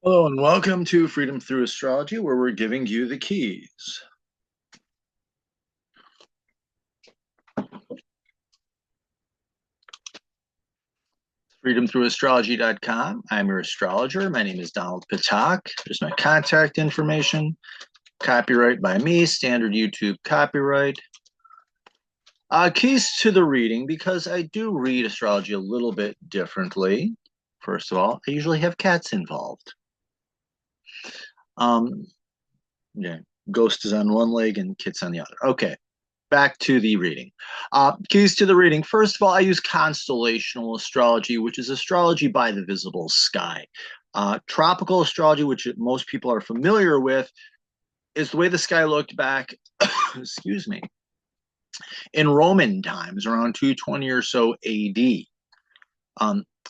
Hello and welcome to Freedom Through Astrology, where we're giving you the keys. FreedomThroughAstrology.com. I'm your astrologer. My name is Donald Patak. There's my contact information. Copyright by me, standard YouTube copyright. Keys to the reading, because I do read astrology a little bit differently. First of all, I usually have cats involved. Um, yeah, Ghost is on one leg and Kit's on the other. Okay. Back to the reading. Keys to the reading. First of all, I use constellational astrology, which is astrology by the visible sky. Tropical astrology, which most people are familiar with, is the way the sky looked back, excuse me, in Roman times, around 220 or so AD.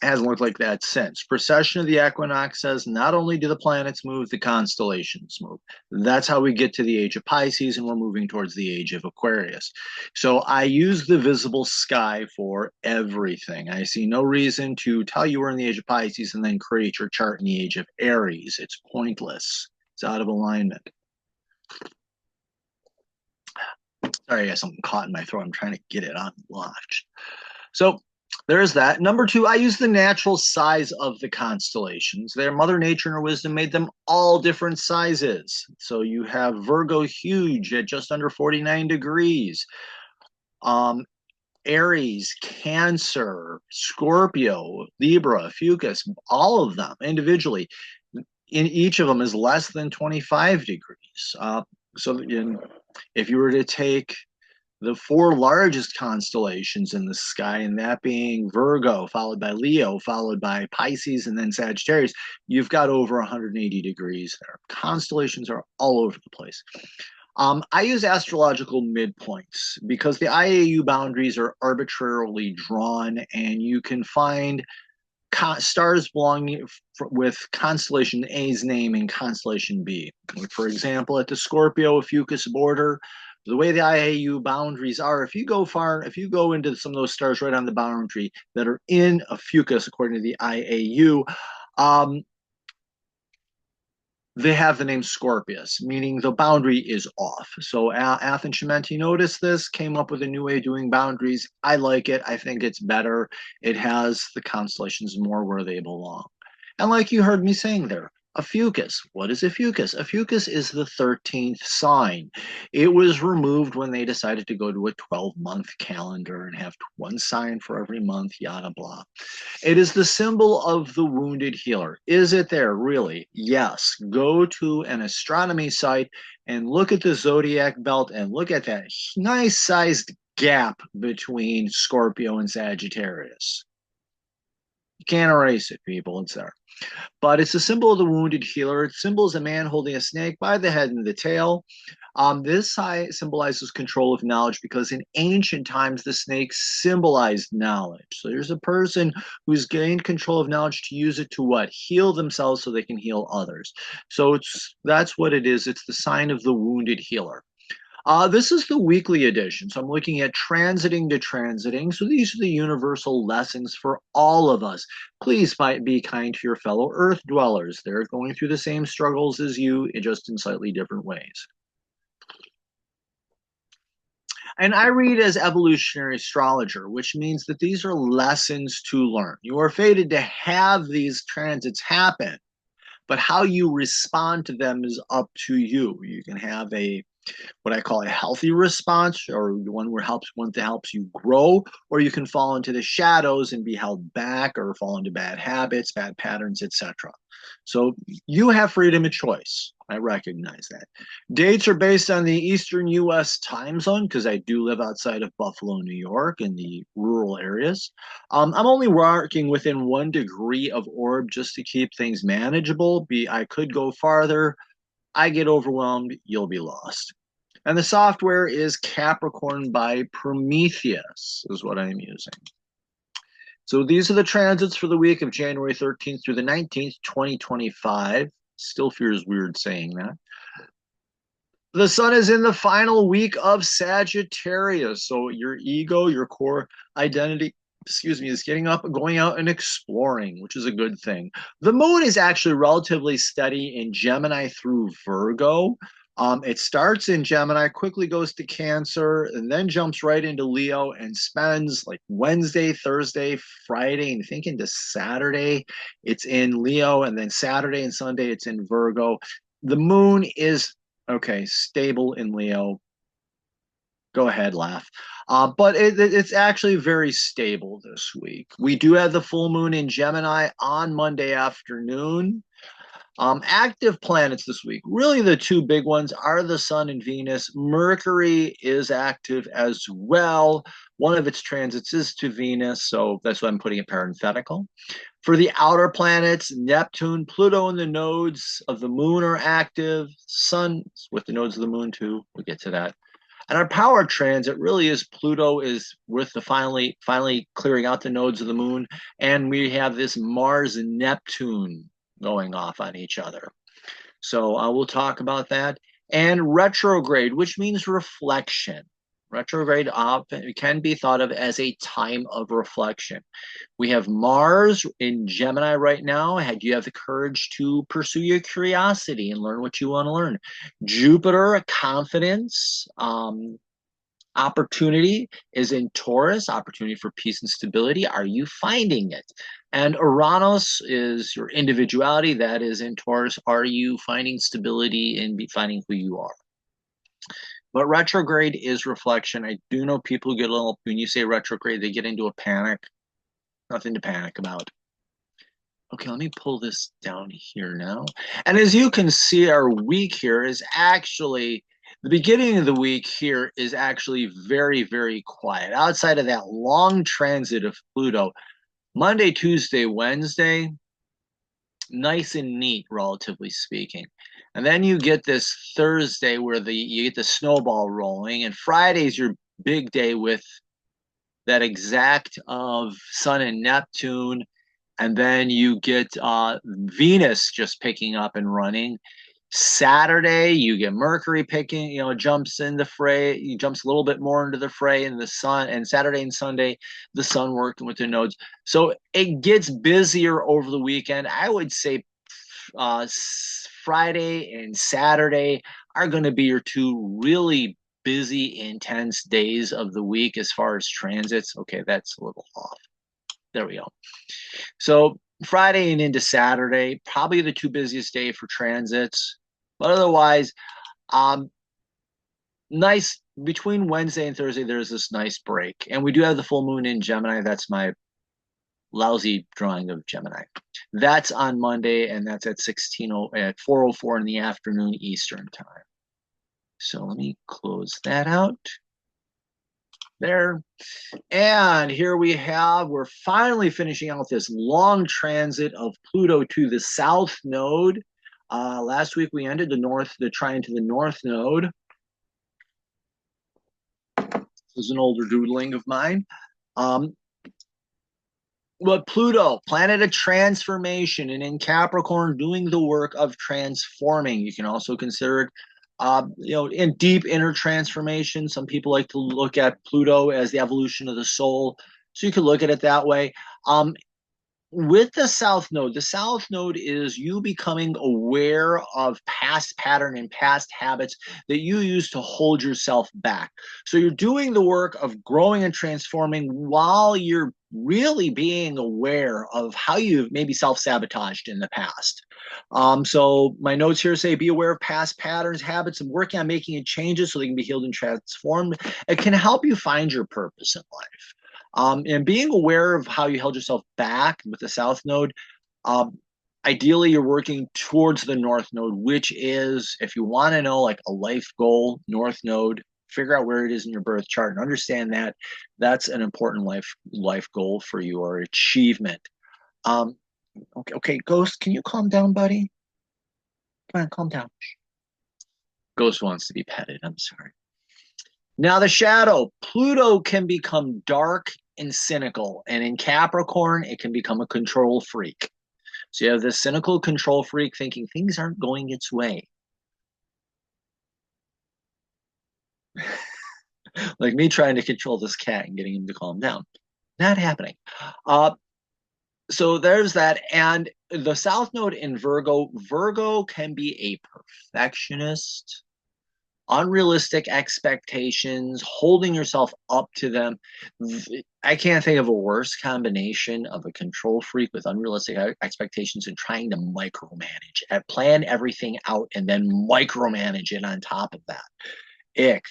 Hasn't looked like that since. Precession of the equinox says not only do the planets move, the constellations move. That's how we get to the age of Pisces, and we're moving towards the age of Aquarius. So I use the visible sky for everything. I see no reason to tell you we're in the age of Pisces and then create your chart in the age of Aries. It's pointless. It's out of alignment. Sorry, I got something caught in my throat. I'm trying to get it unlocked. So there's that. Number two, I use the natural size of the constellations. Their Mother Nature and her wisdom made them all different sizes. So you have Virgo huge at just under 49 degrees. Um, Aries, Cancer, Scorpio, Libra, Fucus, all of them individually. In each of them is less than 25 degrees. If you were to take the four largest constellations in the sky, and that being Virgo, followed by Leo, followed by Pisces, and then Sagittarius, you've got over 180 degrees there. Constellations are all over the place. I use astrological midpoints because the IAU boundaries are arbitrarily drawn, and you can find stars belonging with constellation A's name in constellation B. For example, at the Scorpio Fucus border, the way the IAU boundaries are, if you go into some of those stars right on the boundary that are in a Fucus, according to the IAU, they have the name Scorpius, meaning the boundary is off. So Athen Shimenti noticed this, came up with a new way of doing boundaries. I like it. I think it's better. It has the constellations more where they belong. And like you heard me saying there, a fucus. What is a fucus? A fucus is the 13th sign. It was removed when they decided to go to a 12-month calendar and have one sign for every month, yada blah. It is the symbol of the wounded healer. Is it there? Really? Yes. Go to an astronomy site and look at the zodiac belt and look at that nice sized gap between Scorpio and Sagittarius. You can't erase it, people. It's there. But it's a symbol of the wounded healer. It symbols a man holding a snake by the head and the tail. This symbolizes control of knowledge because in ancient times, the snake symbolized knowledge. So there's a person who's gained control of knowledge to use it to what? Heal themselves so they can heal others. So that's what it is. It's the sign of the wounded healer. This is the weekly edition. So I'm looking at transiting to transiting. So these are the universal lessons for all of us. Please be kind to your fellow earth dwellers. They're going through the same struggles as you, just in slightly different ways. And I read as evolutionary astrologer, which means that these are lessons to learn. You are fated to have these transits happen, but how you respond to them is up to you. You can have what I call a healthy response, or one that helps you grow, or you can fall into the shadows and be held back, or fall into bad habits, bad patterns, etc. So you have freedom of choice. I recognize that. Dates are based on the Eastern U.S. time zone because I do live outside of Buffalo, New York, in the rural areas. I'm only working within 1 degree of orb just to keep things manageable. I could go farther. I get overwhelmed. You'll be lost. And the software is Capricorn by Prometheus, is what I'm using. So these are the transits for the week of January 13th through the 19th, 2025. Still feels weird saying that. The sun is in the final week of Sagittarius. So your ego, your core identity excuse me, is getting up and going out and exploring, which is a good thing. The moon is actually relatively steady in Gemini through Virgo. It starts in Gemini, quickly goes to Cancer, and then jumps right into Leo and spends like Wednesday, Thursday, Friday, and I think into Saturday, it's in Leo, and then Saturday and Sunday, it's in Virgo. The moon is okay, stable in Leo. Go ahead, laugh. But it's actually very stable this week. We do have the full moon in Gemini on Monday afternoon. Active planets this week, really the two big ones are the Sun and Venus. Mercury is active as well. One of its transits is to Venus, so that's why I'm putting it parenthetical. For the outer planets, Neptune, Pluto, and the nodes of the moon are active. Sun with the nodes of the moon too. We'll get to that. And our power transit really is Pluto is with the finally clearing out the nodes of the moon, and we have this Mars and Neptune going off on each other. So we'll talk about that. And retrograde, which means reflection. Retrograde can be thought of as a time of reflection. We have Mars in Gemini right now. Do you have the courage to pursue your curiosity and learn what you want to learn? Jupiter, confidence, opportunity is in Taurus, opportunity for peace and stability. Are you finding it? And Uranus is your individuality. That is in Taurus. Are you finding stability and finding who you are? But retrograde is reflection. I do know people get a little, when you say retrograde, they get into a panic. Nothing to panic about. Okay, let me pull this down here now. And as you can see, our week here is actually, the beginning of the week here is actually very, very quiet. Outside of that long transit of Pluto, Monday, Tuesday, Wednesday, nice and neat, relatively speaking. And then you get this Thursday where you get the snowball rolling, and Friday's your big day with that exact of Sun and Neptune, and then you get Venus just picking up and running. Saturday, you get Mercury picking, jumps in the fray. He jumps a little bit more into the fray, and the Sun. And Saturday and Sunday, the Sun working with the nodes. So it gets busier over the weekend. I would say Friday and Saturday are going to be your two really busy, intense days of the week as far as transits. Okay, that's a little off. There we go. So Friday and into Saturday, probably the two busiest day for transits. But otherwise, nice between Wednesday and Thursday, there's this nice break. And we do have the full moon in Gemini. That's my lousy drawing of Gemini. That's on Monday, and that's at 4:04 in the afternoon Eastern time. So let me close that out. There. And here we're finally finishing out this long transit of Pluto to the south node. Last week we ended the trine to the north node. This is an older doodling of mine. But Pluto, planet of transformation, and in Capricorn, doing the work of transforming. You can also consider it in deep inner transformation. Some people like to look at Pluto as the evolution of the soul. So you could look at it that way. With the South Node is you becoming aware of past pattern and past habits that you use to hold yourself back. So you're doing the work of growing and transforming while you're really being aware of how you've maybe self-sabotaged in the past. So my notes here say be aware of past patterns, habits, and working on making changes so they can be healed and transformed. It can help you find your purpose in life. And being aware of how you held yourself back with the South Node, ideally you're working towards the North Node, which is, if you want to know like a life goal, North Node, figure out where it is in your birth chart and understand that that's an important life goal for you or achievement. Okay, Ghost, can you calm down, buddy? Come on, calm down. Ghost wants to be petted. I'm sorry. Now the shadow, Pluto can become dark and cynical, and in Capricorn, it can become a control freak. So you have this cynical control freak thinking things aren't going its way. Like me trying to control this cat and getting him to calm down. Not happening. Uh, so there's that. And the South Node in Virgo, Virgo can be a perfectionist, unrealistic expectations, holding yourself up to them. I can't think of a worse combination of a control freak with unrealistic expectations and trying to micromanage, plan everything out, and then micromanage it on top of that. Ick.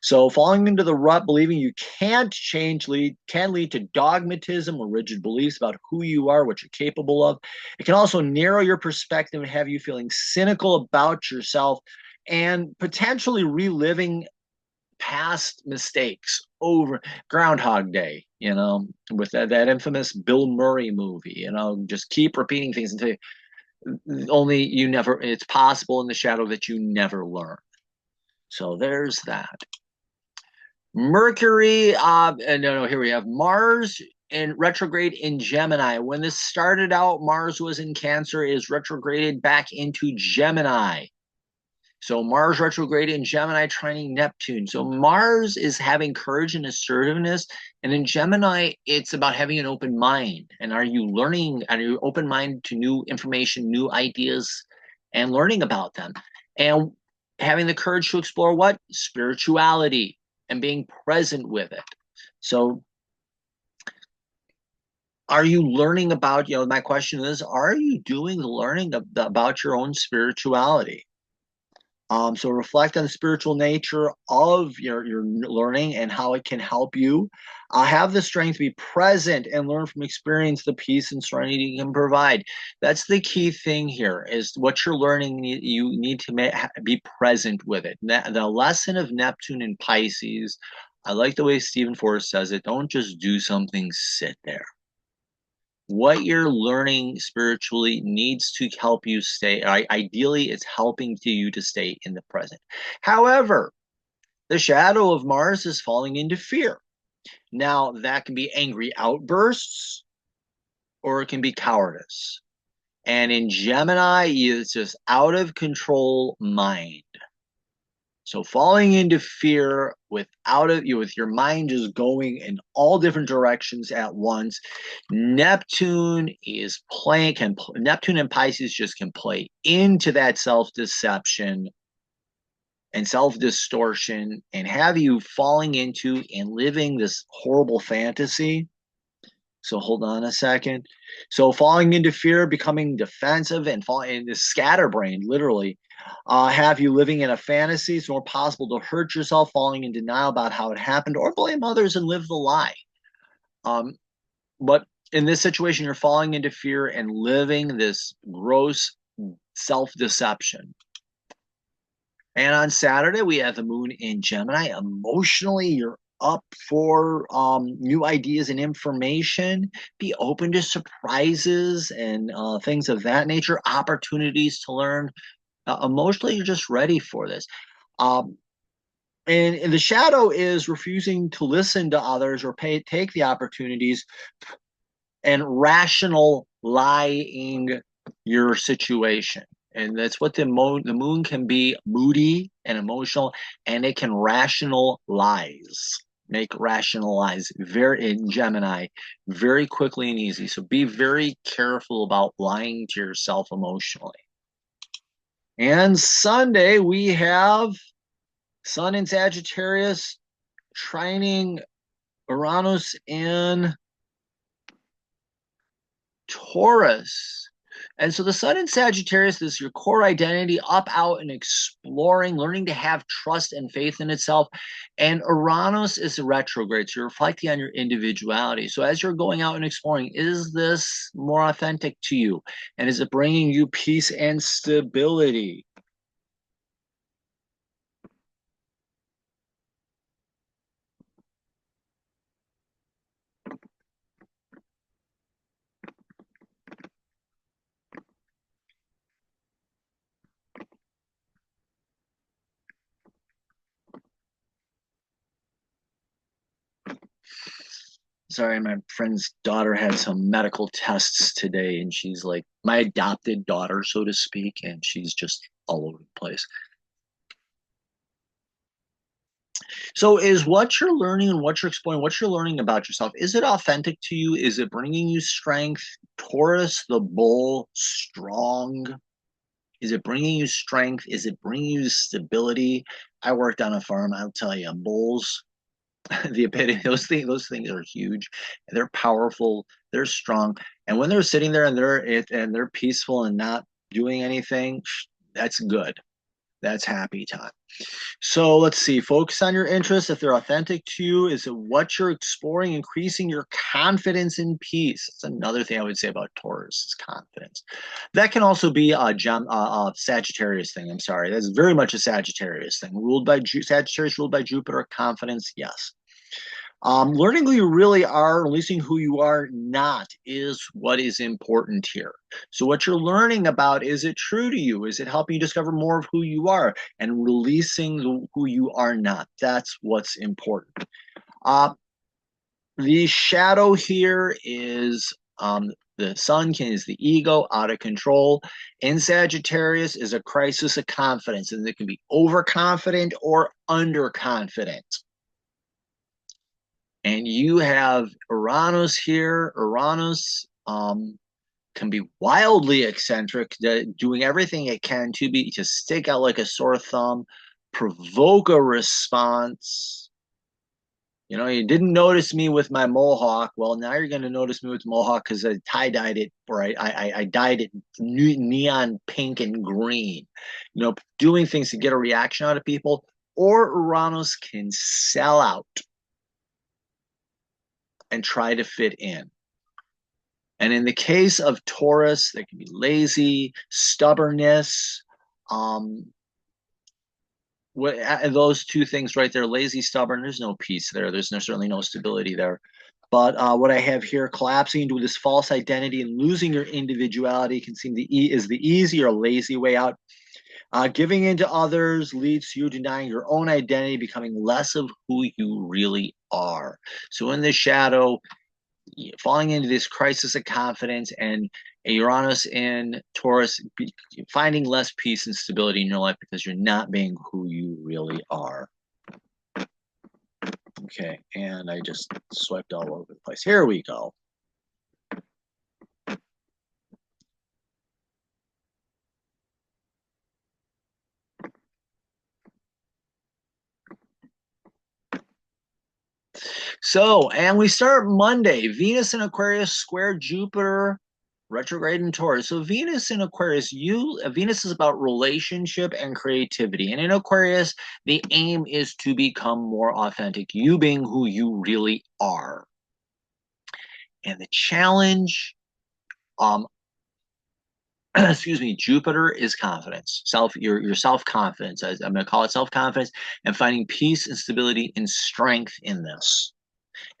So falling into the rut, believing you can't change, can lead to dogmatism or rigid beliefs about who you are, what you're capable of. It can also narrow your perspective and have you feeling cynical about yourself and potentially reliving past mistakes over Groundhog Day, with that infamous Bill Murray movie, just keep repeating things until only you never, it's possible in the shadow that you never learn. So there's that. Mercury, here we have Mars in retrograde in Gemini. When this started out, Mars was in Cancer, is retrograded back into Gemini. So Mars retrograde in Gemini, trining Neptune. So Mars is having courage and assertiveness. And in Gemini, it's about having an open mind. And are you open minded to new information, new ideas, and learning about them? And having the courage to explore what? Spirituality and being present with it. So are you learning about, my question is, are you doing the learning about your own spirituality? So reflect on the spiritual nature of your learning and how it can help you. Have the strength to be present and learn from experience the peace and serenity you can provide. That's the key thing here is what you're learning, you need to be present with it. The lesson of Neptune and Pisces, I like the way Stephen Forrest says it, don't just do something, sit there. What you're learning spiritually needs to help you stay. Ideally, it's helping you to stay in the present. However, the shadow of Mars is falling into fear. Now, that can be angry outbursts or it can be cowardice. And in Gemini, it's just out of control mind. So falling into fear with your mind just going in all different directions at once. Neptune and Pisces just can play into that self-deception and self-distortion and have you falling into and living this horrible fantasy. So hold on a second. So falling into fear, becoming defensive, and falling in this scatterbrained, literally, have you living in a fantasy. It's more possible to hurt yourself, falling in denial about how it happened, or blame others and live the lie. But in this situation, you're falling into fear and living this gross self-deception. And on Saturday, we have the moon in Gemini. Emotionally, you're up for new ideas and information. Be open to surprises and things of that nature, opportunities to learn. Emotionally, you're just ready for this. And the shadow is refusing to listen to others or take the opportunities and rationalizing your situation. And that's what the moon can be, moody and emotional, and it can rationalize very in Gemini very quickly and easy. So be very careful about lying to yourself emotionally. And Sunday we have Sun in Sagittarius trining Uranus in Taurus. And so the Sun in Sagittarius is your core identity, up, out, and exploring, learning to have trust and faith in itself. And Uranus is a retrograde, so you're reflecting on your individuality. So as you're going out and exploring, is this more authentic to you? And is it bringing you peace and stability? Sorry, my friend's daughter had some medical tests today, and she's like my adopted daughter, so to speak, and she's just all over the place. So is what you're learning and what you're exploring, what you're learning about yourself, is it authentic to you? Is it bringing you strength? Taurus, the bull, strong. Is it bringing you strength? Is it bringing you stability? I worked on a farm. I'll tell you, bulls, the epitome. Those things are huge. They're powerful. They're strong. And when they're sitting there and they're peaceful and not doing anything, that's good. That's happy time. So let's see. Focus on your interests. If they're authentic to you, is it what you're exploring, increasing your confidence in peace? That's another thing I would say about Taurus is confidence. That can also be a Sagittarius thing. I'm sorry. That's very much a Sagittarius thing. Sagittarius ruled by Jupiter. Confidence, yes. Learning who you really are, releasing who you are not is what is important here. So what you're learning about, is it true to you? Is it helping you discover more of who you are and releasing who you are not? That's what's important. The shadow here is the sun is the ego, out of control. In Sagittarius is a crisis of confidence, and it can be overconfident or underconfident. And you have Uranus here. Uranus can be wildly eccentric, doing everything it can to stick out like a sore thumb, provoke a response. You know, you didn't notice me with my mohawk. Well, now you're going to notice me with mohawk because I tie-dyed it, or I dyed it neon pink and green. You know, doing things to get a reaction out of people. Or Uranus can sell out and try to fit in. And in the case of Taurus, they can be lazy, stubbornness. Those two things right there, lazy, stubborn, there's no peace there. There's certainly no stability there. But what I have here, collapsing into this false identity and losing your individuality can seem is the easy or lazy way out. Giving in to others leads to you denying your own identity, becoming less of who you really are. So in the shadow, falling into this crisis of confidence, and Uranus in Taurus, finding less peace and stability in your life because you're not being who you really are. Okay, and I just swiped all over the place. Here we go. So, and we start Monday. Venus in Aquarius square Jupiter retrograde in Taurus. So Venus in Aquarius, Venus is about relationship and creativity. And in Aquarius, the aim is to become more authentic, you being who you really are. And the challenge, excuse me, Jupiter is confidence, your self-confidence. I'm going to call it self-confidence, and finding peace and stability and strength in this.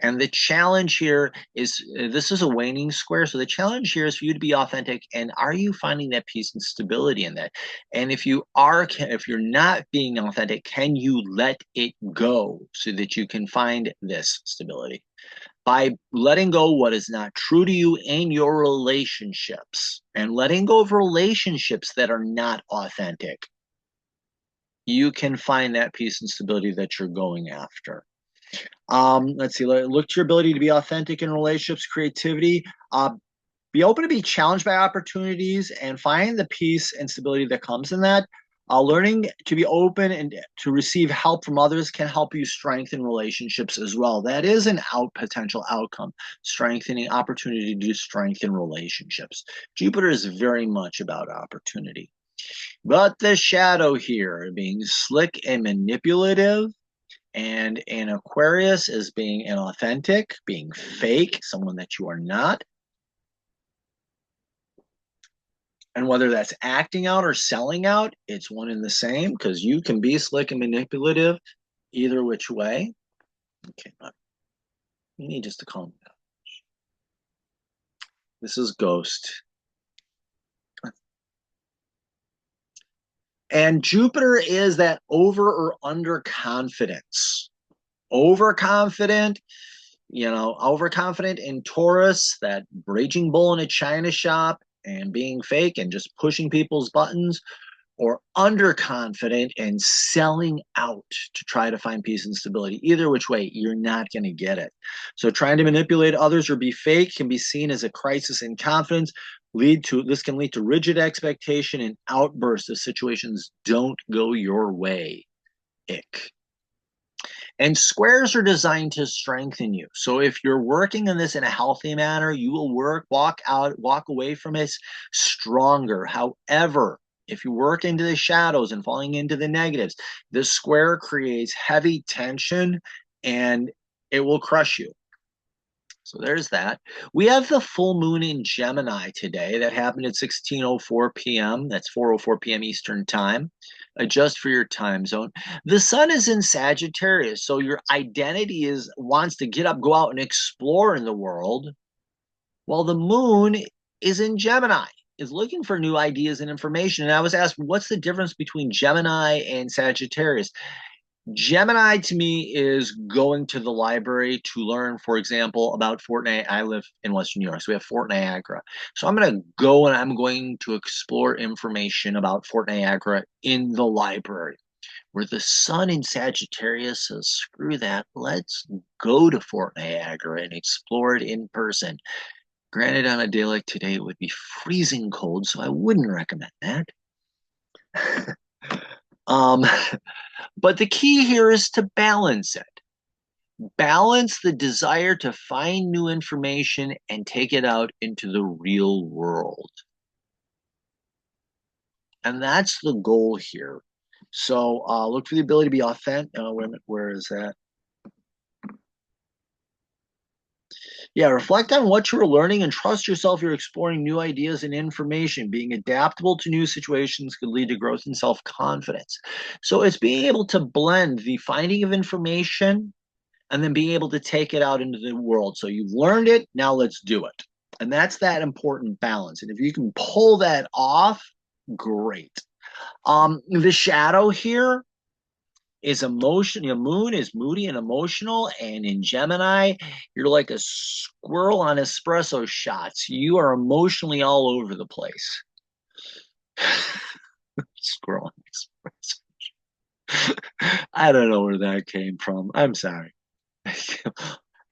And the challenge here is, this is a waning square. So the challenge here is for you to be authentic. And are you finding that peace and stability in that? And if you're not being authentic, can you let it go so that you can find this stability? By letting go what is not true to you in your relationships and letting go of relationships that are not authentic, you can find that peace and stability that you're going after. Let's see. Look to your ability to be authentic in relationships, creativity. Be open to be challenged by opportunities and find the peace and stability that comes in that. Learning to be open and to receive help from others can help you strengthen relationships as well. That is an potential outcome, strengthening opportunity to strengthen relationships. Jupiter is very much about opportunity. But the shadow here, being slick and manipulative, and in Aquarius is being inauthentic, being fake, someone that you are not. And whether that's acting out or selling out, it's one and the same, because you can be slick and manipulative either which way. Okay, you need just to calm down. This is Ghost. And Jupiter is that over or under confidence. Overconfident, overconfident in Taurus, that raging bull in a china shop and being fake and just pushing people's buttons, or underconfident and selling out to try to find peace and stability. Either which way, you're not going to get it. So trying to manipulate others or be fake can be seen as a crisis in confidence. This can lead to rigid expectation and outbursts if situations don't go your way. Ick. And squares are designed to strengthen you. So if you're working in this in a healthy manner, you will walk away from it stronger. However, if you work into the shadows and falling into the negatives, this square creates heavy tension and it will crush you. So there's that. We have the full moon in Gemini today. That happened at 16:04 p.m. That's 4:04 p.m. Eastern time. Adjust for your time zone. The sun is in Sagittarius, so your identity wants to get up, go out and explore in the world, while the moon is in Gemini, is looking for new ideas and information. And I was asked, what's the difference between Gemini and Sagittarius? Gemini to me is going to the library to learn, for example, about Fort Niagara. I live in Western New York, so we have Fort Niagara. So I'm going to go and I'm going to explore information about Fort Niagara in the library. Where the sun in Sagittarius says, screw that, let's go to Fort Niagara and explore it in person. Granted, on a day like today, it would be freezing cold, so I wouldn't recommend that. But the key here is to balance it. Balance the desire to find new information and take it out into the real world. And that's the goal here. So look for the ability to be authentic. Wait a minute, where is that? Yeah, reflect on what you're learning and trust yourself. You're exploring new ideas and information. Being adaptable to new situations could lead to growth and self-confidence. So it's being able to blend the finding of information and then being able to take it out into the world. So you've learned it, now let's do it. And that's that important balance. And if you can pull that off, great. The shadow here is emotion. Your moon is moody and emotional, and in Gemini, you're like a squirrel on espresso shots. You are emotionally all over the place. Squirrel on espresso. I don't know where that came from. I'm sorry.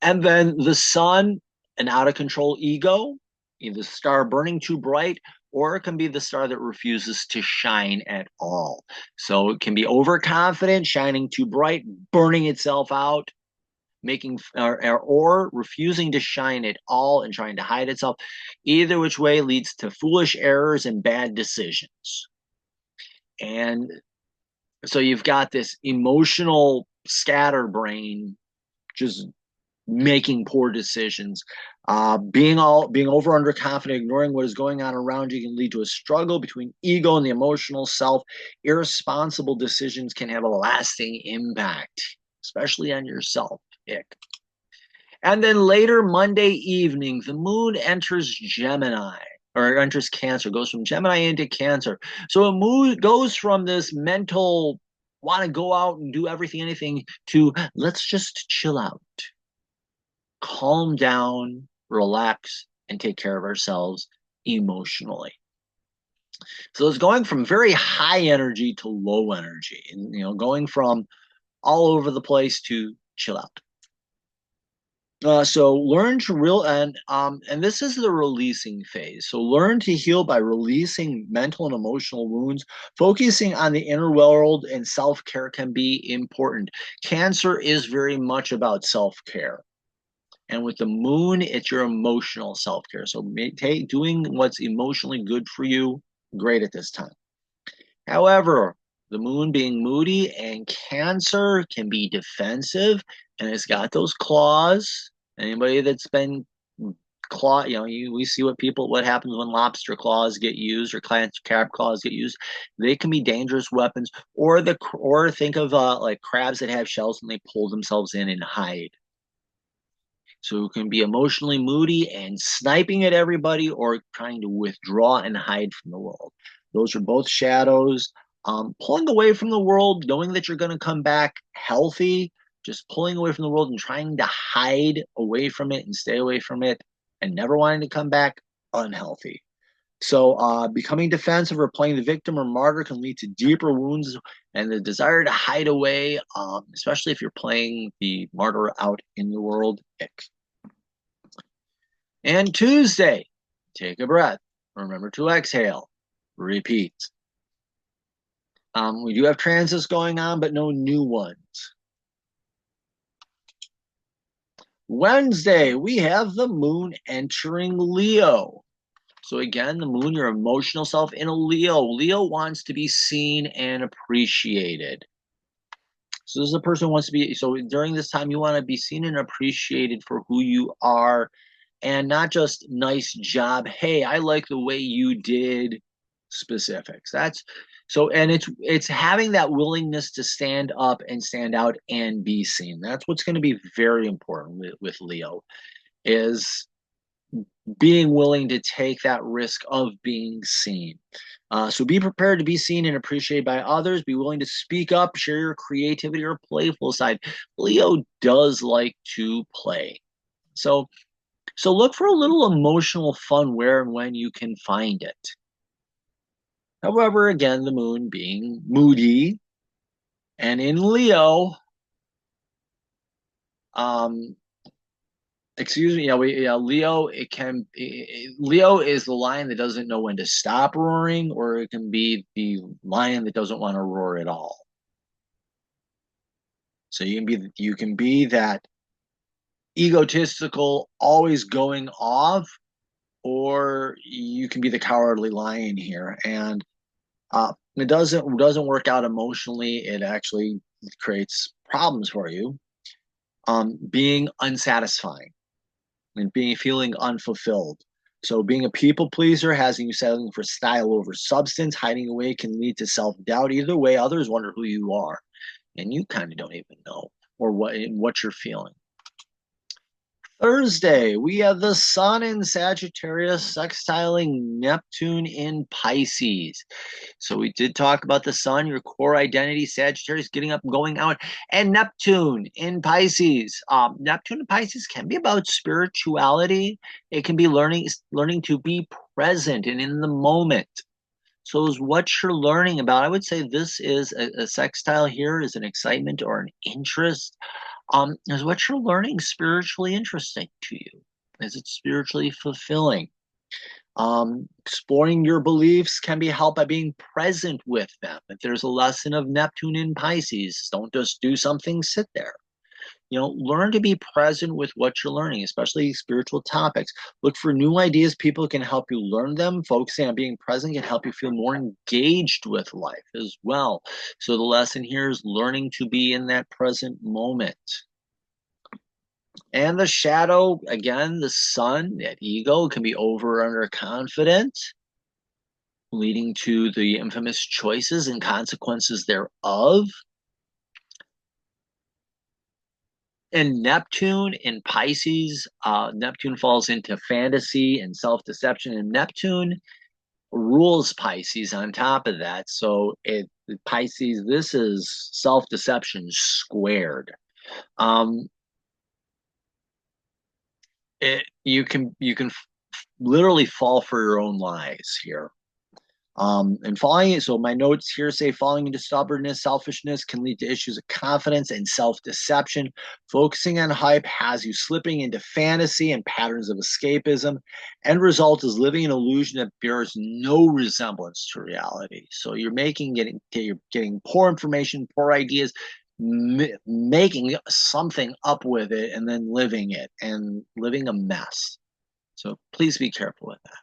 And then the sun, an out of control ego, either the star burning too bright, or it can be the star that refuses to shine at all. So it can be overconfident, shining too bright, burning itself out, making or refusing to shine at all and trying to hide itself. Either which way leads to foolish errors and bad decisions. And so you've got this emotional scatterbrain just making poor decisions. Being over underconfident, ignoring what is going on around you can lead to a struggle between ego and the emotional self. Irresponsible decisions can have a lasting impact, especially on yourself. Ick. And then later Monday evening, the moon enters Gemini, or enters Cancer, goes from Gemini into Cancer. So it goes from this mental want to go out and do everything, anything, to let's just chill out, calm down, relax, and take care of ourselves emotionally. So it's going from very high energy to low energy, and going from all over the place to chill out. So learn to and this is the releasing phase. So learn to heal by releasing mental and emotional wounds. Focusing on the inner world and self-care can be important. Cancer is very much about self-care. And with the moon, it's your emotional self-care. So doing what's emotionally good for you, great at this time. However, the moon being moody and Cancer can be defensive, and it's got those claws. Anybody that's been we see what happens when lobster claws get used or crab claws get used. They can be dangerous weapons. Or think of like crabs that have shells and they pull themselves in and hide. So it can be emotionally moody and sniping at everybody, or trying to withdraw and hide from the world. Those are both shadows. Pulling away from the world, knowing that you're going to come back healthy, just pulling away from the world and trying to hide away from it and stay away from it and never wanting to come back, unhealthy. So becoming defensive or playing the victim or martyr can lead to deeper wounds and the desire to hide away, especially if you're playing the martyr out in the world. And Tuesday, take a breath. Remember to exhale. Repeat. We do have transits going on, but no new ones. Wednesday, we have the moon entering Leo. So again, the moon, your emotional self in a Leo. Leo wants to be seen and appreciated. So this is a person who wants to be, so during this time, you want to be seen and appreciated for who you are and not just nice job. Hey, I like the way you did specifics. That's so, and it's having that willingness to stand up and stand out and be seen. That's what's going to be very important with Leo is being willing to take that risk of being seen. So be prepared to be seen and appreciated by others. Be willing to speak up, share your creativity or playful side. Leo does like to play. So look for a little emotional fun where and when you can find it. However, again, the moon being moody and in Leo, excuse me, Leo, Leo is the lion that doesn't know when to stop roaring, or it can be the lion that doesn't want to roar at all. So you can be that egotistical, always going off, or you can be the cowardly lion here. And it doesn't work out emotionally. It actually creates problems for you. Being unsatisfying and feeling unfulfilled. So being a people pleaser has you settling for style over substance. Hiding away can lead to self-doubt. Either way, others wonder who you are, and you kind of don't even know or what you're feeling. Thursday, we have the Sun in Sagittarius sextiling Neptune in Pisces. So we did talk about the Sun, your core identity, Sagittarius, getting up and going out, and Neptune in Pisces. Neptune in Pisces can be about spirituality. It can be learning to be present and in the moment. So is what you're learning about. I would say this is a sextile here is an excitement or an interest. Is what you're learning spiritually interesting to you? Is it spiritually fulfilling? Exploring your beliefs can be helped by being present with them. If there's a lesson of Neptune in Pisces, don't just do something, sit there. Learn to be present with what you're learning, especially spiritual topics. Look for new ideas. People can help you learn them. Focusing on being present can help you feel more engaged with life as well. So the lesson here is learning to be in that present moment. And the shadow, again, the Sun, that ego can be over or underconfident, leading to the infamous choices and consequences thereof. And Neptune in Pisces, Neptune falls into fantasy and self-deception, and Neptune rules Pisces on top of that. So Pisces, this is self-deception squared. You can literally fall for your own lies here. And falling, so my notes here say falling into stubbornness, selfishness can lead to issues of confidence and self-deception. Focusing on hype has you slipping into fantasy and patterns of escapism. End result is living an illusion that bears no resemblance to reality. So you're getting poor information, poor ideas, making something up with it, and then living it and living a mess. So please be careful with that.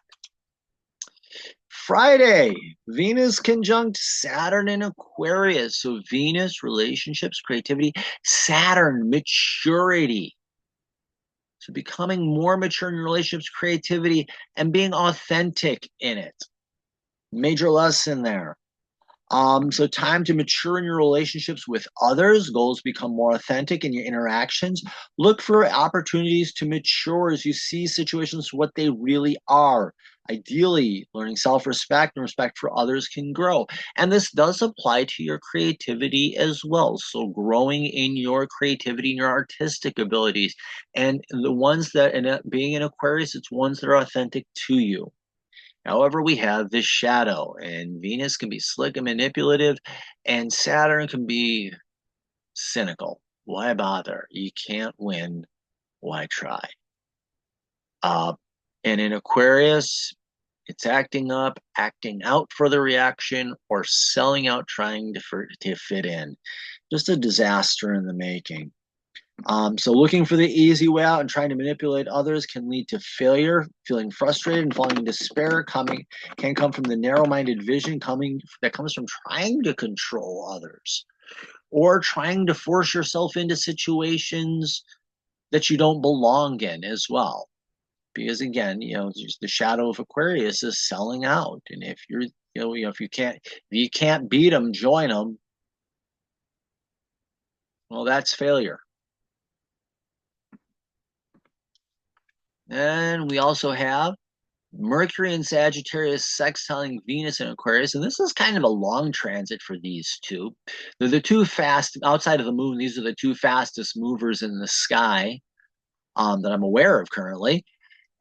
Friday, Venus conjunct Saturn in Aquarius. So Venus, relationships, creativity, Saturn, maturity. So becoming more mature in your relationships, creativity, and being authentic in it. Major lesson there. So time to mature in your relationships with others. Goals become more authentic in your interactions. Look for opportunities to mature as you see situations what they really are. Ideally, learning self-respect and respect for others can grow. And this does apply to your creativity as well. So growing in your creativity and your artistic abilities. And the ones that, being in Aquarius, it's ones that are authentic to you. However, we have this shadow, and Venus can be slick and manipulative, and Saturn can be cynical. Why bother? You can't win. Why try? Uh, and in Aquarius, it's acting up, acting out for the reaction, or selling out, trying to fit in. Just a disaster in the making. So looking for the easy way out and trying to manipulate others can lead to failure. Feeling frustrated and falling in despair can come from the narrow-minded vision that comes from trying to control others or trying to force yourself into situations that you don't belong in as well. Because again, the shadow of Aquarius is selling out, and if if you can't beat them, join them. Well, that's failure. And we also have Mercury and Sagittarius sextiling Venus and Aquarius, and this is kind of a long transit for these two. They're the two fast outside of the moon. These are the two fastest movers in the sky that I'm aware of currently.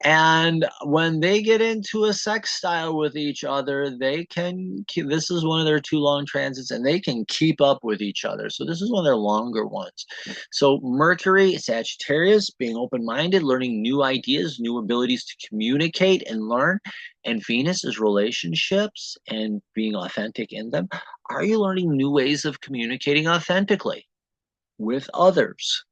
And when they get into a sextile with each other, this is one of their two long transits, and they can keep up with each other. So this is one of their longer ones. So Mercury, Sagittarius, being open-minded, learning new ideas, new abilities to communicate and learn. And Venus is relationships and being authentic in them. Are you learning new ways of communicating authentically with others?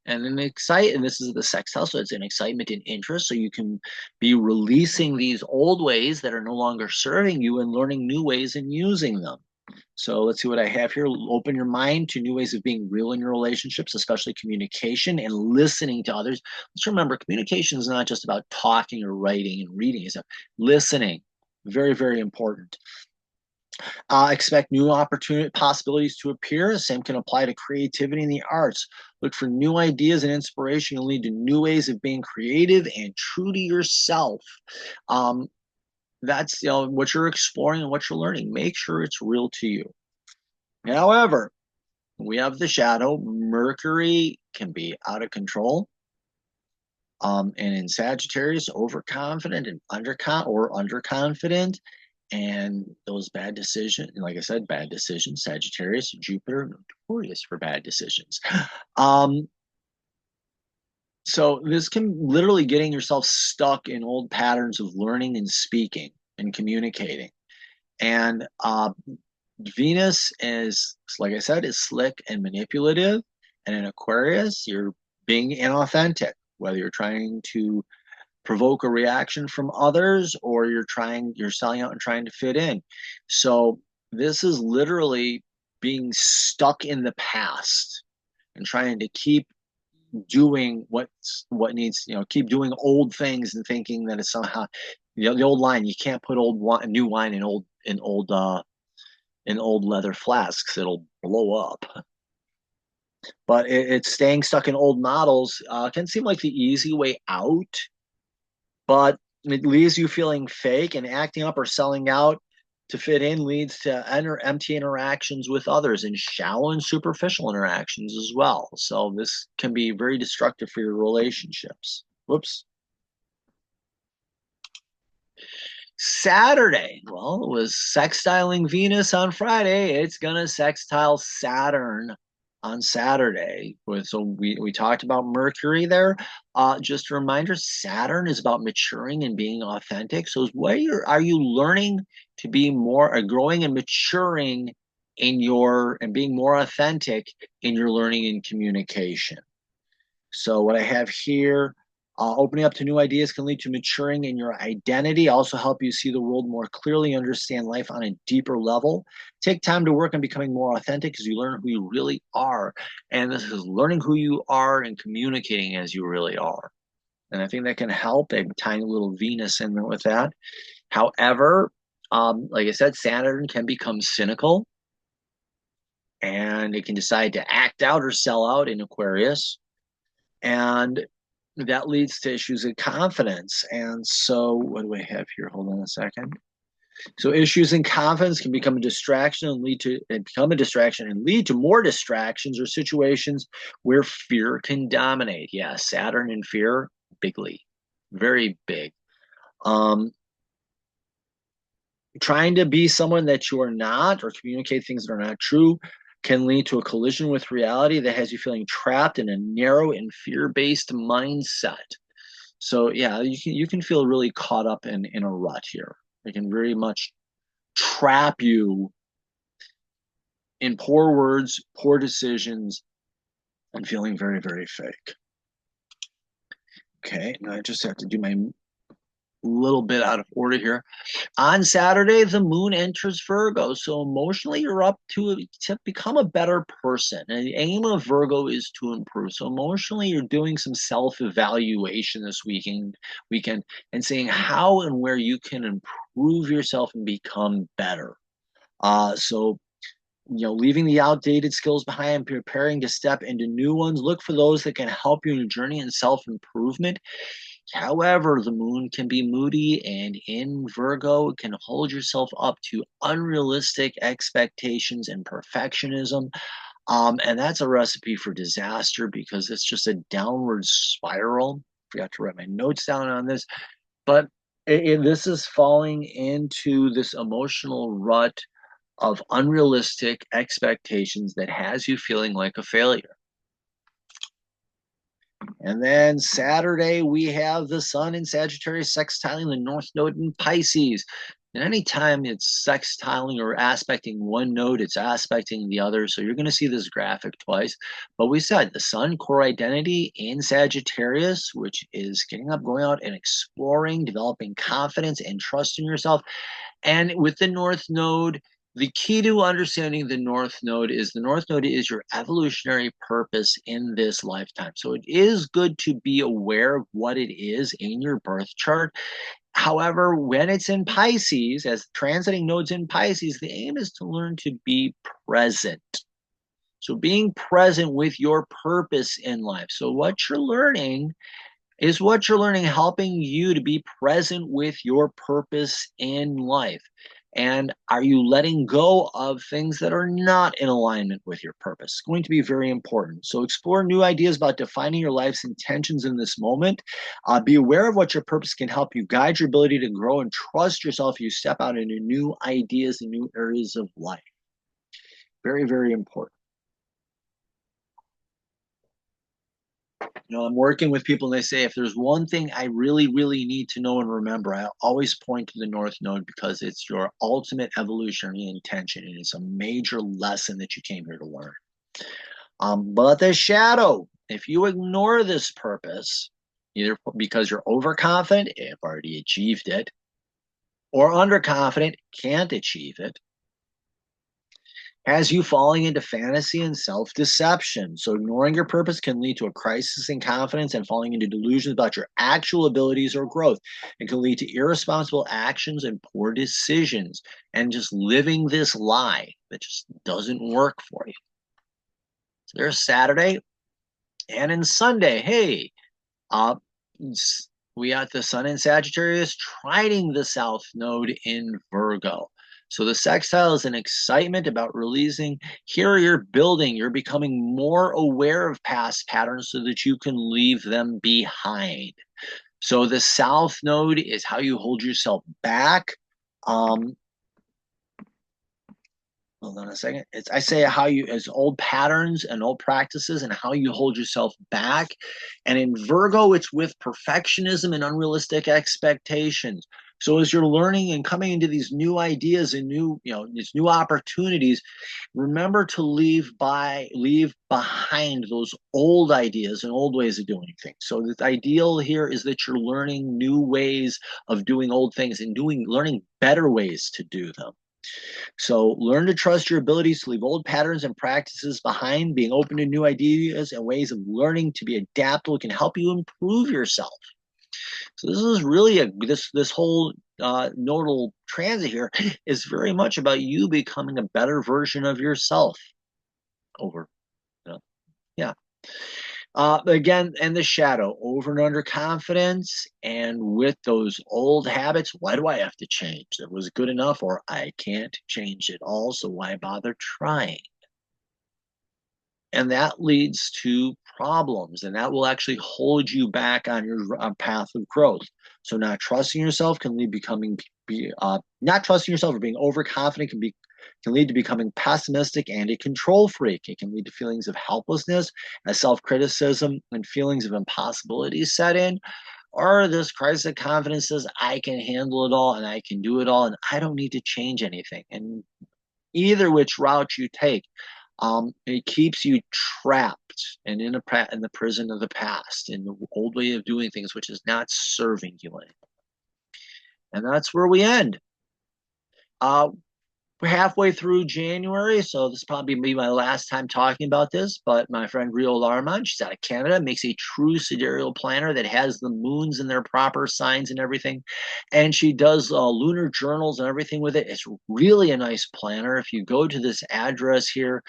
And this is the sextile, so it's an excitement and interest. So you can be releasing these old ways that are no longer serving you and learning new ways and using them. So let's see what I have here. Open your mind to new ways of being real in your relationships, especially communication and listening to others. Let's remember, communication is not just about talking or writing and reading, it's about listening. Very, very important. Expect new possibilities to appear. The same can apply to creativity in the arts. Look for new ideas and inspiration will lead to new ways of being creative and true to yourself. Um, that's what you're exploring and what you're learning. Make sure it's real to you. However, we have the shadow. Mercury can be out of control. And in Sagittarius, overconfident and underconfident. And those bad decisions, like I said, bad decisions, Sagittarius, Jupiter, notorious for bad decisions. So this can literally getting yourself stuck in old patterns of learning and speaking and communicating. And Venus is, like I said, is slick and manipulative. And in Aquarius, you're being inauthentic, whether you're trying to provoke a reaction from others or you're selling out and trying to fit in. So this is literally being stuck in the past and trying to keep doing what needs, keep doing old things and thinking that it's somehow, the old line, you can't put new wine in old leather flasks, it'll blow up. But it's staying stuck in old models can seem like the easy way out, but it leaves you feeling fake, and acting up or selling out to fit in leads to empty interactions with others and shallow and superficial interactions as well. So this can be very destructive for your relationships. Whoops. Saturday, well, it was sextiling Venus on Friday. It's going to sextile Saturn on Saturday. So we talked about Mercury there. Just a reminder, Saturn is about maturing and being authentic. So are you learning to be more growing and maturing and being more authentic in your learning and communication? So what I have here, opening up to new ideas can lead to maturing in your identity, also help you see the world more clearly, understand life on a deeper level. Take time to work on becoming more authentic as you learn who you really are. And this is learning who you are and communicating as you really are. And I think that can help, a tiny little Venus in there with that. However, like I said, Saturn can become cynical and it can decide to act out or sell out in Aquarius. And that leads to issues of confidence. And so, what do I have here? Hold on a second. So, issues in confidence can become a distraction and lead to more distractions or situations where fear can dominate. Yeah, Saturn and fear, bigly, very big. Um, Trying to be someone that you are not or communicate things that are not true can lead to a collision with reality that has you feeling trapped in a narrow and fear-based mindset. So yeah, you can feel really caught up in a rut here. It can very much trap you in poor words, poor decisions, and feeling very, very fake. Okay, now I just have to do my little bit out of order here. On Saturday, the moon enters Virgo. So emotionally, you're up to become a better person. And the aim of Virgo is to improve. So emotionally, you're doing some self-evaluation this weekend and seeing how and where you can improve yourself and become better. So leaving the outdated skills behind, preparing to step into new ones. Look for those that can help you in your journey and self-improvement. However, the moon can be moody, and in Virgo, it can hold yourself up to unrealistic expectations and perfectionism. And that's a recipe for disaster because it's just a downward spiral. Forgot to write my notes down on this, but this is falling into this emotional rut of unrealistic expectations that has you feeling like a failure. And then Saturday, we have the Sun in Sagittarius sextiling the North Node in Pisces. And anytime it's sextiling or aspecting one node, it's aspecting the other. So you're going to see this graphic twice. But we said the Sun core identity in Sagittarius, which is getting up, going out and exploring, developing confidence and trust in yourself. And with the North Node, the key to understanding the North Node is your evolutionary purpose in this lifetime. So it is good to be aware of what it is in your birth chart. However, when it's in Pisces, as transiting nodes in Pisces, the aim is to learn to be present. So being present with your purpose in life. So what you're learning helping you to be present with your purpose in life. And are you letting go of things that are not in alignment with your purpose? It's going to be very important. So explore new ideas about defining your life's intentions in this moment. Be aware of what your purpose can help you guide your ability to grow and trust yourself as you step out into new ideas and new areas of life. Very, very important. I'm working with people and they say, if there's one thing I really, really need to know and remember, I always point to the North Node because it's your ultimate evolutionary intention and it's a major lesson that you came here to learn. But the shadow, if you ignore this purpose, either because you're overconfident, I've already achieved it, or underconfident, can't achieve it, has you falling into fantasy and self-deception. So ignoring your purpose can lead to a crisis in confidence and falling into delusions about your actual abilities or growth. It can lead to irresponsible actions and poor decisions and just living this lie that just doesn't work for you. So there's Saturday. And in Sunday, hey, we got the Sun in Sagittarius trining the South Node in Virgo. So the sextile is an excitement about releasing. Here you're building, you're becoming more aware of past patterns so that you can leave them behind. So the South Node is how you hold yourself back. Hold on a second. I say how you, as old patterns and old practices and how you hold yourself back. And in Virgo, it's with perfectionism and unrealistic expectations. So as you're learning and coming into these new ideas and these new opportunities, remember to leave behind those old ideas and old ways of doing things. So the ideal here is that you're learning new ways of doing old things and learning better ways to do them. So learn to trust your abilities to leave old patterns and practices behind. Being open to new ideas and ways of learning to be adaptable can help you improve yourself. So this is really this whole nodal transit here is very much about you becoming a better version of yourself. Yeah. Again, and the shadow, over and under confidence, and with those old habits, why do I have to change? It was good enough, or I can't change it all, so why bother trying? And that leads to problems, and that will actually hold you back on your path of growth. So not trusting yourself can lead not trusting yourself or being overconfident can lead to becoming pessimistic and a control freak. It can lead to feelings of helplessness as self-criticism and feelings of impossibility set in. Or this crisis of confidence says, I can handle it all and I can do it all and I don't need to change anything. And either which route you take, it keeps you trapped and in the prison of the past, in the old way of doing things, which is not serving you anymore. And that's where we end. We're halfway through January, so this will probably be my last time talking about this. But my friend Rio Larmont, she's out of Canada, makes a true sidereal planner that has the moons in their proper signs and everything. And she does lunar journals and everything with it. It's really a nice planner. If you go to this address here,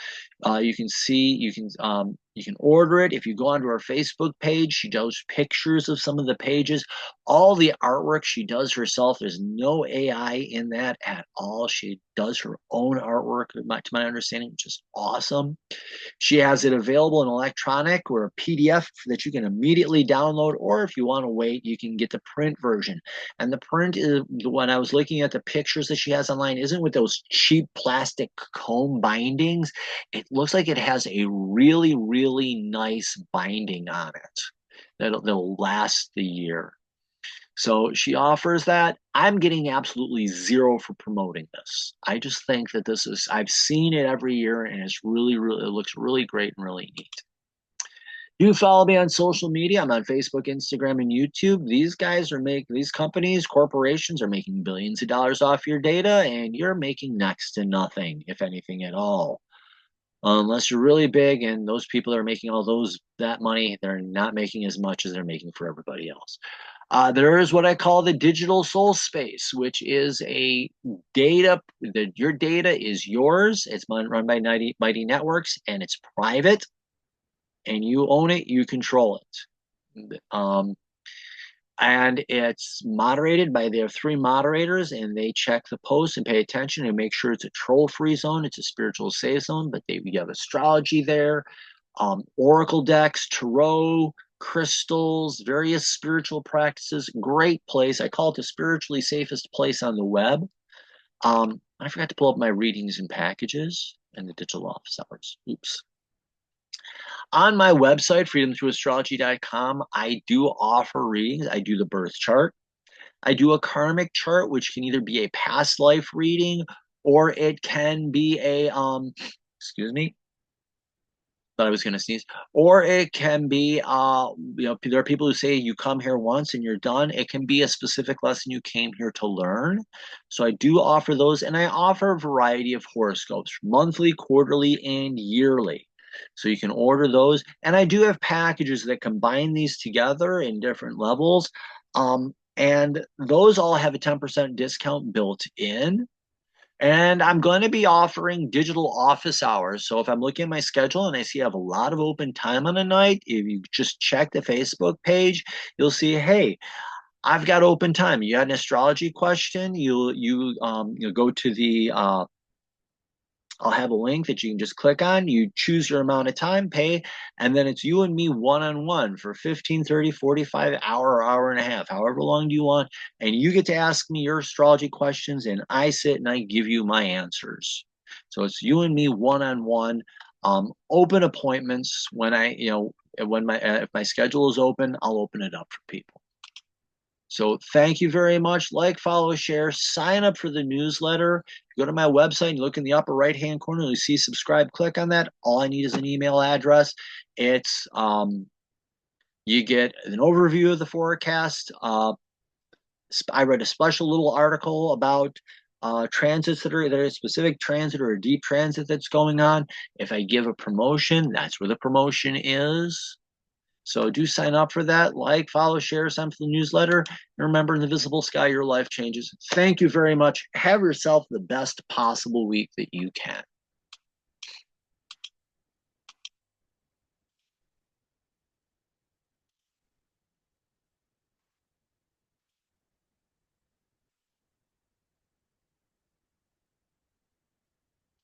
you can see, you can order it. If you go onto her Facebook page, she does pictures of some of the pages. All the artwork she does herself. There's no AI in that at all. She does her own artwork, to my understanding, which is awesome. She has it available in electronic or a PDF that you can immediately download, or if you want to wait, you can get the print version. And the print is, when I was looking at the pictures that she has online, isn't with those cheap plastic comb bindings. It looks like it has a really, really nice binding on it that'll last the year. So she offers that. I'm getting absolutely zero for promoting this. I just think that I've seen it every year and it's really, really, it looks really great and really neat. You follow me on social media. I'm on Facebook, Instagram, and YouTube. These companies, corporations are making billions of dollars off your data and you're making next to nothing, if anything at all. Unless you're really big and those people are making that money, they're not making as much as they're making for everybody else. There is what I call the digital soul space, which is your data is yours. It's run by Mighty Networks and it's private and you own it, you control it. And it's moderated by their 3 moderators and they check the posts and pay attention and make sure it's a troll-free zone. It's a spiritual safe zone, but we have astrology there, oracle decks, tarot, crystals, various spiritual practices. Great place. I call it the spiritually safest place on the web. I forgot to pull up my readings and packages and the digital office hours. Oops. On my website, freedomthroughastrology.com, I do offer readings. I do the birth chart. I do a karmic chart, which can either be a past life reading or it can be a, excuse me, thought I was going to sneeze, or it can be, there are people who say you come here once and you're done. It can be a specific lesson you came here to learn. So I do offer those, and I offer a variety of horoscopes, monthly, quarterly, and yearly. So you can order those. And I do have packages that combine these together in different levels. And those all have a 10% discount built in. And I'm going to be offering digital office hours. So if I'm looking at my schedule and I see I have a lot of open time on a night, if you just check the Facebook page, you'll see, hey, I've got open time. You got an astrology question, you'll go to the I'll have a link that you can just click on. You choose your amount of time, pay, and then it's you and me one-on-one for 15, 30, 45, hour and a half, however long do you want. And you get to ask me your astrology questions, and I sit and I give you my answers. So it's you and me one-on-one, open appointments. If my schedule is open, I'll open it up for people. So thank you very much. Like, follow, share, sign up for the newsletter. Go to my website and look in the upper right-hand corner. You see subscribe, click on that. All I need is an email address. It's you get an overview of the forecast. I read a special little article about transits that are a specific transit or a deep transit that's going on. If I give a promotion, that's where the promotion is. So do sign up for that. Like, follow, share, sign up for the newsletter. And remember, in the visible sky, your life changes. Thank you very much. Have yourself the best possible week that you can.